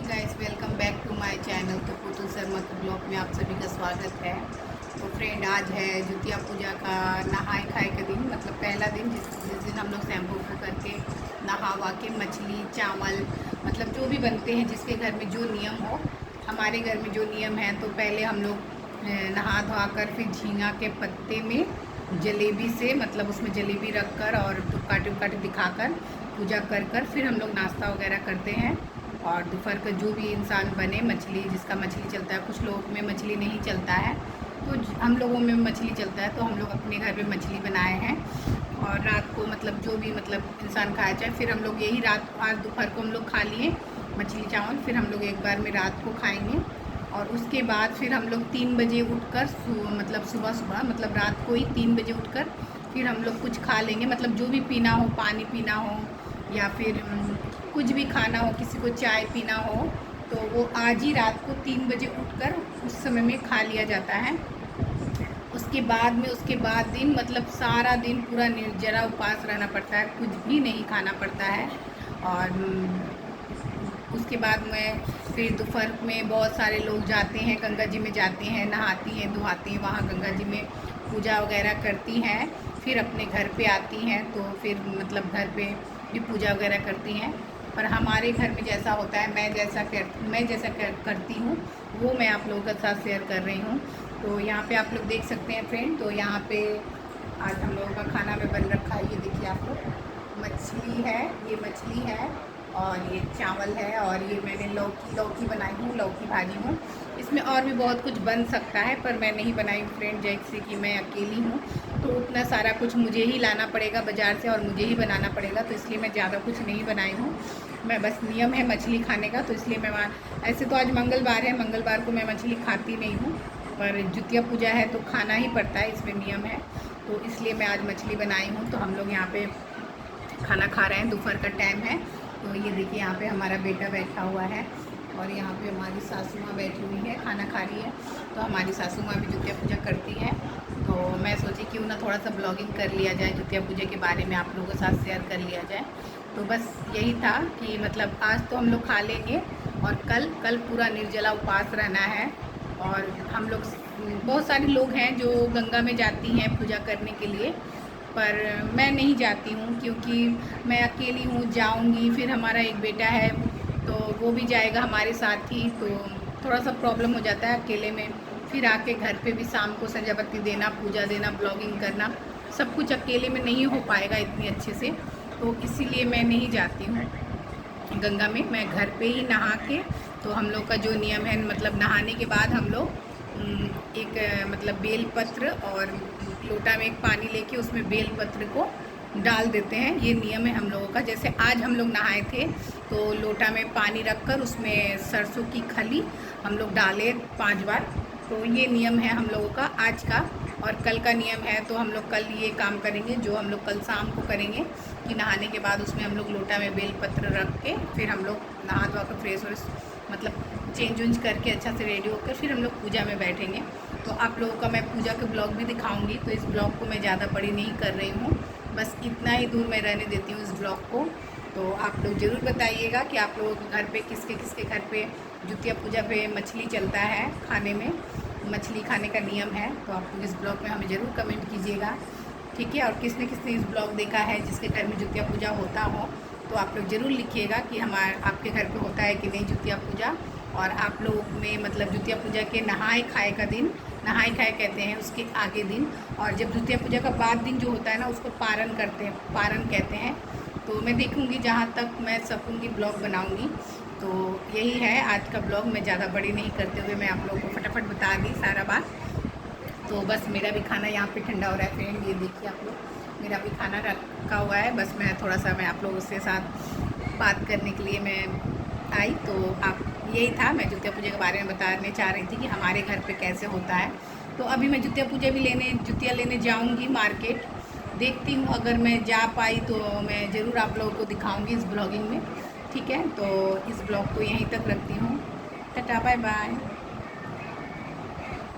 Guys, welcome back to my channel. तो पुतुल शर्मा के blog में आप सभी का स्वागत है। तो फ्रेंड, आज है जुतिया पूजा का नहाए खाए का दिन, मतलब पहला दिन जिस दिन हम लोग शैम्पू करके नहा वा के मछली चावल मतलब जो भी बनते हैं, जिसके घर में जो नियम हो। हमारे घर में जो नियम है, तो पहले हम लोग नहा धोआ कर फिर झींगा के पत्ते में जलेबी से मतलब उसमें जलेबी रख कर और टुक्का दिखाकर पूजा कर कर फिर हम लोग नाश्ता वगैरह करते हैं। और दोपहर का जो भी इंसान बने, मछली जिसका मछली चलता है, कुछ लोग में मछली नहीं चलता है, तो हम लोगों में मछली चलता है, तो हम लोग अपने घर पे मछली बनाए हैं। और रात को मतलब जो भी मतलब इंसान खाया जाए, फिर हम लोग यही रात आज दोपहर को हम लोग खा लिए मछली चावल, फिर हम लोग एक बार में रात को खाएंगे। और उसके बाद फिर हम लोग 3 बजे उठकर मतलब सुबह मतलब रात को ही 3 बजे उठकर फिर हम लोग कुछ खा लेंगे, मतलब जो भी पीना हो, पानी पीना हो या फिर कुछ भी खाना हो, किसी को चाय पीना हो, तो वो आज ही रात को 3 बजे उठकर उस समय में खा लिया जाता है। उसके बाद दिन मतलब सारा दिन पूरा निर्जला उपवास रहना पड़ता है, कुछ भी नहीं खाना पड़ता है। और उसके बाद में फिर दोपहर में बहुत सारे लोग जाते हैं, गंगा जी में जाते हैं, नहाती हैं धोआती हैं, वहाँ गंगा जी में पूजा वगैरह करती हैं, फिर अपने घर पे आती हैं, तो फिर मतलब घर पे भी पूजा वगैरह करती हैं। पर हमारे घर में जैसा होता है, मैं जैसा करती हूँ, वो मैं आप लोगों के साथ शेयर कर रही हूँ। तो यहाँ पे आप लोग देख सकते हैं फ्रेंड, तो यहाँ पे आज हम लोगों का खाना में बन रखा है, ये देखिए आप लोग, मछली है, ये मछली है और ये चावल है, और ये मैंने लौकी बनाई हूँ, लौकी भाजी हूँ। इसमें और भी बहुत कुछ बन सकता है, पर मैं नहीं बनाई हूँ फ्रेंड, जैसे कि मैं अकेली हूँ, तो उतना सारा कुछ मुझे ही लाना पड़ेगा बाज़ार से और मुझे ही बनाना पड़ेगा, तो इसलिए मैं ज़्यादा कुछ नहीं बनाई हूँ। मैं बस नियम है मछली खाने का, तो इसलिए मैं ऐसे तो आज मंगलवार है, मंगलवार को मैं मछली खाती नहीं हूँ, पर जुतिया पूजा है तो खाना ही पड़ता है, इसमें नियम है, तो इसलिए मैं आज मछली बनाई हूँ। तो हम लोग यहाँ पे खाना खा रहे हैं, दोपहर का टाइम है। तो ये देखिए, यहाँ पे हमारा बेटा बैठा हुआ है और यहाँ पे हमारी सासू माँ बैठी हुई है, खाना खा रही है। तो हमारी सासू माँ भी जुतिया पूजा करती है, तो मैं सोची क्यों ना थोड़ा सा ब्लॉगिंग कर लिया जाए, जुतिया पूजा के बारे में आप लोगों के साथ शेयर कर लिया जाए। तो बस यही था कि मतलब आज तो हम लोग खा लेंगे और कल पूरा निर्जला उपवास रहना है। और हम लोग बहुत सारे लोग हैं जो गंगा में जाती हैं पूजा करने के लिए, पर मैं नहीं जाती हूँ क्योंकि मैं अकेली हूँ, जाऊँगी फिर हमारा एक बेटा है तो वो भी जाएगा हमारे साथ ही, तो थोड़ा सा प्रॉब्लम हो जाता है अकेले में। फिर आके घर पे भी शाम को सजा बत्ती देना, पूजा देना, ब्लॉगिंग करना, सब कुछ अकेले में नहीं हो पाएगा इतनी अच्छे से, तो इसीलिए मैं नहीं जाती हूँ गंगा में। मैं घर पे ही नहा के, तो हम लोग का जो नियम है मतलब नहाने के बाद हम लोग एक मतलब बेलपत्र और लोटा में एक पानी लेके उसमें बेलपत्र को डाल देते हैं, ये नियम है हम लोगों का। जैसे आज हम लोग नहाए थे तो लोटा में पानी रखकर उसमें सरसों की खली हम लोग डाले 5 बार, तो ये नियम है हम लोगों का आज का। और कल का नियम है, तो हम लोग कल ये काम करेंगे जो हम लोग कल शाम को करेंगे कि नहाने के बाद उसमें हम लोग लोटा में बेलपत्र रख के फिर हम लोग नहा धोआ कर फ्रेश व्रेश मतलब चेंज वेंज करके अच्छा से रेडी होकर फिर हम लोग पूजा में बैठेंगे। तो आप लोगों का मैं पूजा के ब्लॉग भी दिखाऊंगी, तो इस ब्लॉग को मैं ज़्यादा बड़ी नहीं कर रही हूँ, बस इतना ही दूर मैं रहने देती हूँ इस ब्लॉग को। तो आप लोग ज़रूर बताइएगा कि आप लोगों के घर पे किसके घर पे जुतिया पूजा पे मछली चलता है, खाने में मछली खाने का नियम है। तो आप लोग इस ब्लॉग में हमें ज़रूर कमेंट कीजिएगा, ठीक है। और किसने किसने इस ब्लॉग देखा है जिसके घर में जुतिया पूजा होता हो, तो आप लोग ज़रूर लिखिएगा कि आपके घर पे होता है कि नहीं जुतिया पूजा। और आप लोग में मतलब जुतिया पूजा के नहाए खाए का दिन, नहाए खाए कहते हैं उसके आगे दिन, और जब जुतिया पूजा का बाद दिन जो होता है ना, उसको पारण करते हैं, पारण कहते हैं। तो मैं देखूँगी जहाँ तक मैं सकूँगी ब्लॉग बनाऊँगी। तो यही है आज का ब्लॉग, मैं ज़्यादा बड़ी नहीं करते हुए मैं आप लोगों को फटाफट बता दी सारा बात। तो बस मेरा भी खाना यहाँ पे ठंडा हो रहा है फ्रेंड, ये देखिए आप लोग, मेरा भी खाना रखा हुआ है, बस मैं थोड़ा सा मैं आप लोगों से साथ बात करने के लिए मैं आई। तो आप यही था, मैं जुतिया पूजा के बारे में बताने चाह रही थी कि हमारे घर पे कैसे होता है। तो अभी मैं जुतिया लेने जाऊँगी मार्केट, देखती हूँ अगर मैं जा पाई तो मैं ज़रूर आप लोगों को दिखाऊँगी इस ब्लॉगिंग में, ठीक है। तो इस ब्लॉग को यहीं तक रखती हूँ, टाटा बाय बाय।